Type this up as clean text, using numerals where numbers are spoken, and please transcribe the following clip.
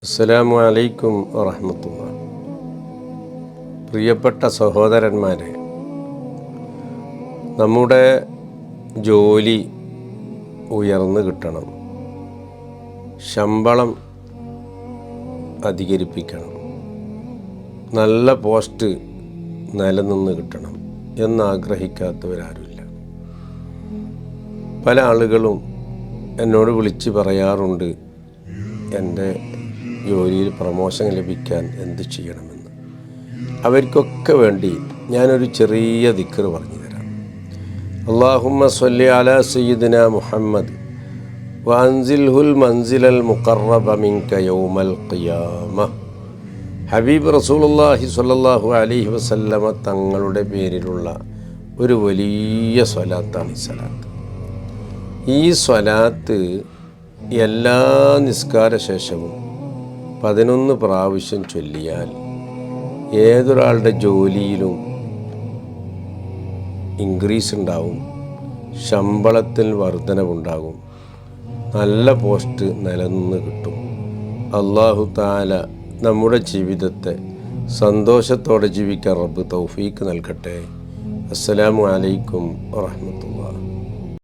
അസ്സലാമു അലൈക്കും വറഹ്മത്തുള്ളാഹി. പ്രിയപ്പെട്ട സഹോദരന്മാരെ, നമ്മുടെ ജോലി ഉയർന്നു കിട്ടണം, ശമ്പളം അധികരിപ്പിക്കണം, നല്ല പോസ്റ്റ് നിലനിന്ന് കിട്ടണം എന്നാഗ്രഹിക്കാത്തവരാരുമില്ല. പല ആളുകളും എന്നോട് വിളിച്ച് പറയാറുണ്ട്, എൻ്റെ ജോലിയിൽ പ്രമോഷൻ ലഭിക്കാൻ എന്ത് ചെയ്യണമെന്ന്. അവർക്കൊക്കെ വേണ്ടി ഞാനൊരു ചെറിയ ദിക്ർ പറഞ്ഞു തരാം. അല്ലാഹുമ്മ സ്വല്ലി അലാ സയ്യിദിനാ മുഹമ്മദ് വഅൻസിൽഹുൽ മൻസിലൽ മുഖറബ മിൻക യൗമൽ ഖിയാമ. ഹബീബ് റസൂലുള്ളാഹി സ്വല്ലല്ലാഹു അലൈഹി വസല്ലമ തങ്ങളുടെ പേരിലുള്ള ഒരു വലിയ സ്വലാത്താണ് ഈ സ്വലാത്ത്. ഈ സ്വലാത്ത് എല്ലാ നിസ്കാര ശേഷവും 11 പ്രാവശ്യം ചൊല്ലിയാൽ ഏതൊരാളുടെ ജോലിയിലും ഇൻക്രീസ് ഉണ്ടാവും, ശമ്പളത്തിൽ വർധനവുണ്ടാകും, നല്ല പോസ്റ്റ് നിലനിന്ന് കിട്ടും. അല്ലാഹു തആല നമ്മുടെ ജീവിതത്തെ സന്തോഷത്തോടെ ജീവിക്കാൻ റബ്ബ് തൗഫീക്ക് നൽകട്ടെ. അസ്സലാമു അലൈക്കും വറഹ്മത്തുള്ളാഹി.